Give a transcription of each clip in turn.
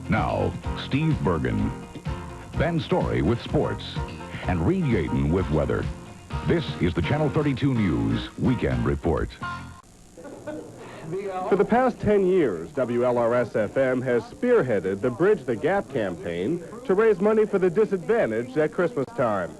Now, Steve Bergen, Ben Story with sports, and Reed Yadon with weather. This is the Channel 32 News Weekend Report. For the past 10 years, WLRS-FM has spearheaded the Bridge the Gap campaign to raise money for the disadvantaged at Christmas time.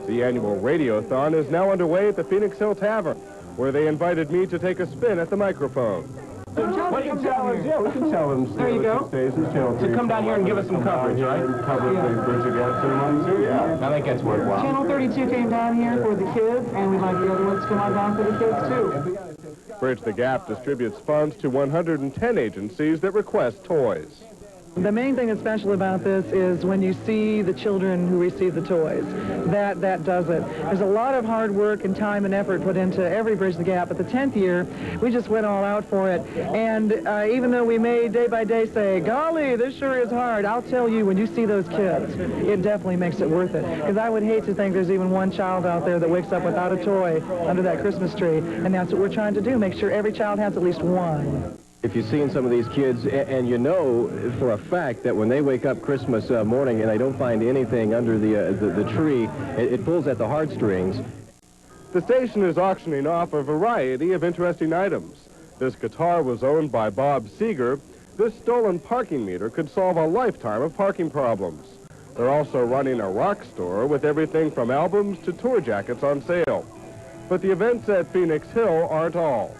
The annual radiothon is now underway at the Phoenix Hill Tavern, where they invited me to take a spin at the microphone. What can tell us? Yeah, we can tell them. There you go. To come down here and give us some coverage, right? Cover the Bridge the Gap ceremony, too, yeah. I think that's worthwhile. Channel 32 came down here for the kids, and we'd like the other ones to come on down for the kids, too. Bridge the Gap distributes funds to 110 agencies that request toys. The main thing that's special about this is when you see the children who receive the toys. That does it. There's a lot of hard work and time and effort put into every Bridge the Gap. But the 10th year, we just went all out for it. And even though we may day by day say, golly, this sure is hard, I'll tell you, when you see those kids, it definitely makes it worth it. Because I would hate to think there's even one child out there that wakes up without a toy under that Christmas tree. And that's what we're trying to do, make sure every child has at least one. If you've seen some of these kids, and you know for a fact that when they wake up Christmas morning and they don't find anything under the tree, it pulls at the heartstrings. The station is auctioning off a variety of interesting items. This guitar was owned by Bob Seeger. This stolen parking meter could solve a lifetime of parking problems. They're also running a rock store with everything from albums to tour jackets on sale. But the events at Phoenix Hill aren't all.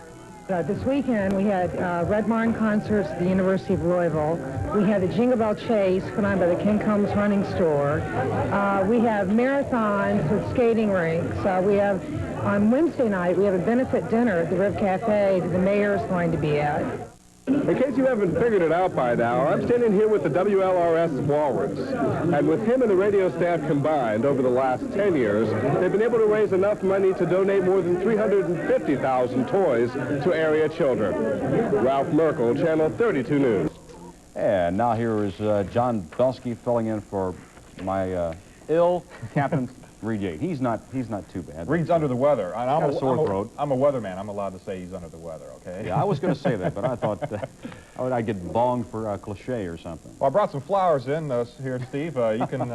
This weekend, we had Red Barn concerts at the University of Louisville. We had the Jingle Bell Chase put on by the King Combs Running Store. We have marathons with skating rinks. We have, on Wednesday night, we have a benefit dinner at the Riv Cafe that the mayor is going to be at. In case you haven't figured it out by now, I'm standing here with the WLRS Walrus. And with him and the radio staff combined over the last 10 years, they've been able to raise enough money to donate more than 350,000 toys to area children. Ralph Merkel, Channel 32 News. And now here is John Belski filling in for my ill Captain Reed Yadon. He's not too bad. Reed's under the weather. And I'm a sore throat. I'm a weatherman. I'm allowed to say he's under the weather, okay? Yeah, I was going to say that, but I thought I'd get bonged for a cliche or something. Well, I brought some flowers in here, Steve. You can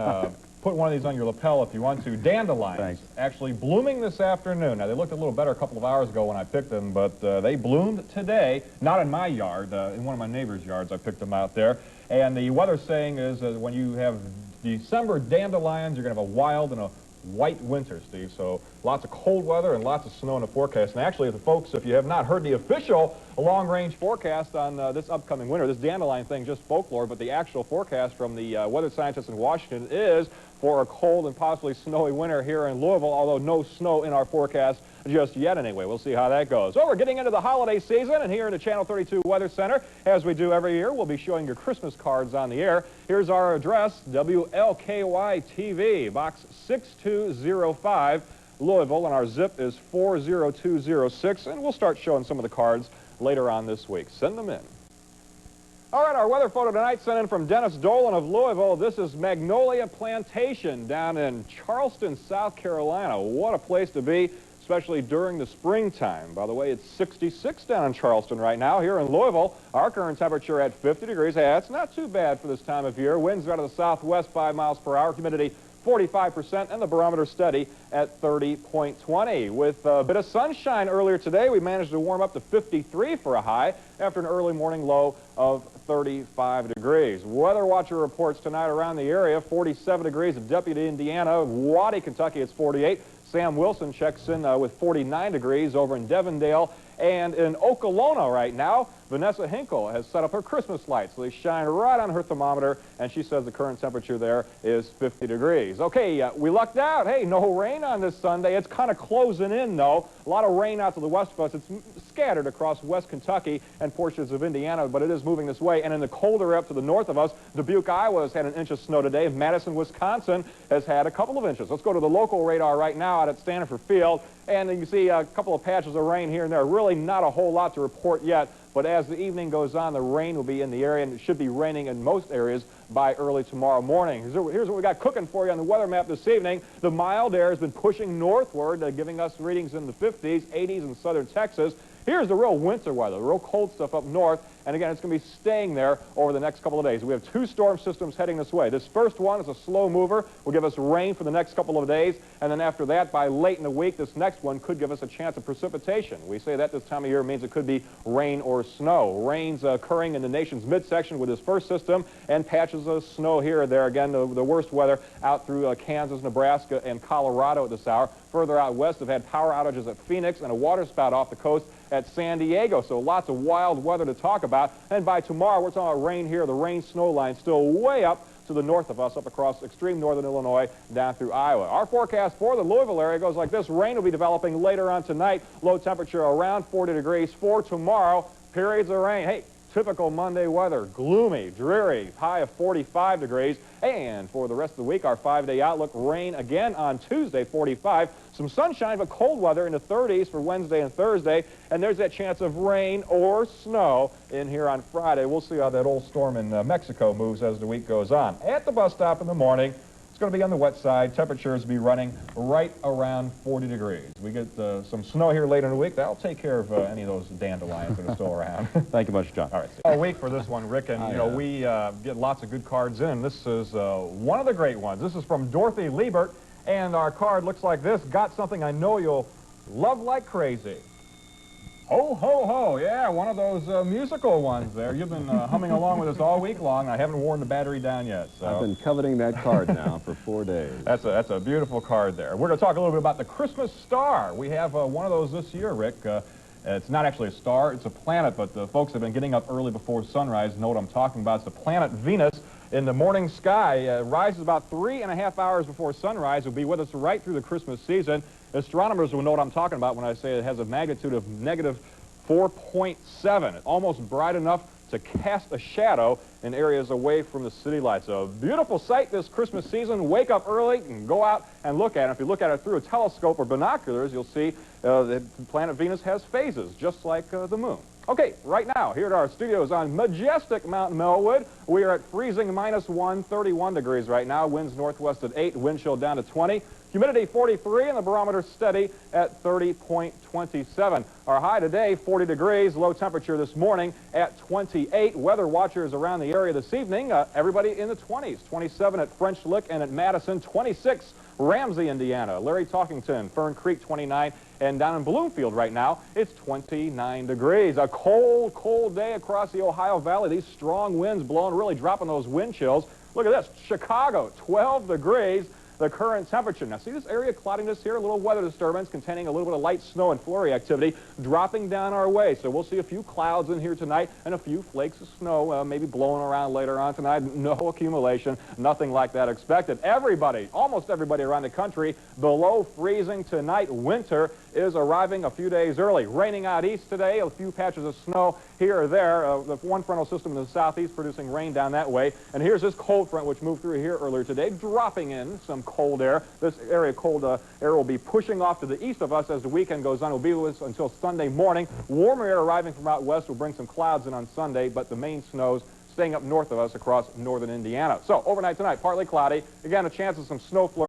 put one of these on your lapel if you want to. Dandelions. Thanks. Actually blooming this afternoon. Now, they looked a little better a couple of hours ago when I picked them, but they bloomed today. Not in my yard. In one of my neighbor's yards, I picked them out there. And the weather saying is when you have December dandelions, you're going to have a wild and a white winter, Steve. So lots of cold weather and lots of snow in the forecast. And actually, folks, if you have not heard the official long-range forecast on this upcoming winter, this dandelion thing just folklore, but the actual forecast from the weather scientists in Washington is for a cold and possibly snowy winter here in Louisville, although no snow in our forecast just yet anyway. We'll see how that goes. So we're getting into the holiday season, and here in the Channel 32 Weather Center, as we do every year, we'll be showing your Christmas cards on the air. Here's our address, WLKY-TV, Box 6205, Louisville, and our zip is 40206, and we'll start showing some of the cards later on this week. Send them in. All right, our weather photo tonight sent in from Dennis Dolan of Louisville. This is Magnolia Plantation down in Charleston, South Carolina. What a place to be, especially during the springtime. By the way, it's 66 down in Charleston right now. Here in Louisville, our current temperature at 50 degrees. Hey, that's not too bad for this time of year. Winds out of the southwest, 5 miles per hour. Humidity 45%, and the barometer steady at 30.20. With a bit of sunshine earlier today, we managed to warm up to 53 for a high after an early morning low of 35 degrees. Weather Watcher reports tonight around the area, 47 degrees at Deputy, Indiana. Waddy, Kentucky, it's 48. Sam Wilson checks in with 49 degrees over in Devondale. And in Okolona right now, Vanessa Hinkle has set up her Christmas lights. So they shine right on her thermometer, and she says the current temperature there is 50 degrees. Okay, we lucked out. Hey, no rain on this Sunday. It's kind of closing in, though. A lot of rain out to the west of us. It's scattered across West Kentucky and portions of Indiana, but it is moving this way. And in the colder area up to the north of us, Dubuque, Iowa has had an inch of snow today. Madison, Wisconsin has had a couple of inches. Let's go to the local radar right now out at Stanford Field. And you can see a couple of patches of rain here and there. Really not a whole lot to report yet. But as the evening goes on, the rain will be in the area, and it should be raining in most areas by early tomorrow morning. Here's what we got cooking for you on the weather map this evening. The mild air has been pushing northward, giving us readings in the 50s, 80s in southern Texas. Here's the real winter weather, the real cold stuff up north, and again, it's going to be staying there over the next couple of days. We have two storm systems heading this way. This first one is a slow mover, will give us rain for the next couple of days, and then after that, by late in the week, this next one could give us a chance of precipitation. We say that this time of year means it could be rain or snow. Rain's occurring in the nation's midsection with this first system, and patches of snow here or there. Again, the worst weather out through Kansas, Nebraska, and Colorado at this hour. Further out west, have had power outages at Phoenix and a water spout off the coast at San Diego. So lots of wild weather to talk about. And by tomorrow, we're talking about rain here. The rain-snow line still way up to the north of us, up across extreme northern Illinois, down through Iowa. Our forecast for the Louisville area goes like this. Rain will be developing later on tonight. Low temperature around 40 degrees. For tomorrow, periods of rain. Hey, typical Monday weather. Gloomy, dreary, high of 45 degrees. And for the rest of the week, our 5-day outlook, rain again on Tuesday, 45. Some sunshine, but cold weather in the 30s for Wednesday and Thursday. And there's that chance of rain or snow in here on Friday. We'll see how that old storm in Mexico moves as the week goes on. At the bus stop in the morning, it's going to be on the wet side. Temperatures will be running right around 40 degrees. We get some snow here later in the week. That'll take care of any of those dandelions that are still around. Thank you much, John. All right, Steve. All week for this one, Rick, and you know, we get lots of good cards in. This is one of the great ones. This is from Dorothy Liebert, and our card looks like this. Got something I know you'll love like crazy. Ho, ho, ho. Yeah, one of those musical ones there. You've been humming along with us all week long. I haven't worn the battery down yet. So. I've been coveting that card now for 4 days. That's a beautiful card there. We're going to talk a little bit about the Christmas star. We have one of those this year, Rick. It's not actually a star, it's a planet, but the folks have been getting up early before sunrise know what I'm talking about. It's the planet Venus in the morning sky. Rises about 3.5 hours before sunrise. Will be with us right through the Christmas season. Astronomers will know what I'm talking about when I say it has a magnitude of negative 4.7. Almost bright enough to cast a shadow in areas away from the city lights. A beautiful sight this Christmas season. Wake up early and go out and look at it. If you look at it through a telescope or binoculars, you'll see that planet Venus has phases, just like the moon. Okay, right now, here at our studios on majestic Mount Melwood, we are at freezing -1, 31 degrees right now. Winds northwest at 8, wind chill down to 20. Humidity 43 and the barometer steady at 30.27. Our high today, 40 degrees. Low temperature this morning at 28. Weather watchers around the area this evening, everybody in the 20s. 27 at French Lick and at Madison. 26 Ramsey, Indiana. Larry Talkington, Fern Creek, 29. And down in Bloomfield right now, it's 29 degrees. A cold, cold day across the Ohio Valley. These strong winds blowing, really dropping those wind chills. Look at this. Chicago, 12 degrees. The current temperature. Now, see this area cloudiness here? A little weather disturbance containing a little bit of light snow and flurry activity dropping down our way. So we'll see a few clouds in here tonight and a few flakes of snow maybe blowing around later on tonight. No accumulation, nothing like that expected. Everybody, almost everybody around the country, below freezing tonight. Winter is arriving a few days early. Raining out east today, a few patches of snow here or there. The one frontal system in the southeast producing rain down that way. And here's this cold front which moved through here earlier today, dropping in some cold air. This area cold air will be pushing off to the east of us as the weekend goes on. It will be with us until Sunday morning. Warmer air arriving from out west will bring some clouds in on Sunday, but the main snows staying up north of us across northern Indiana. So overnight tonight, partly cloudy. Again, a chance of some snow flurries.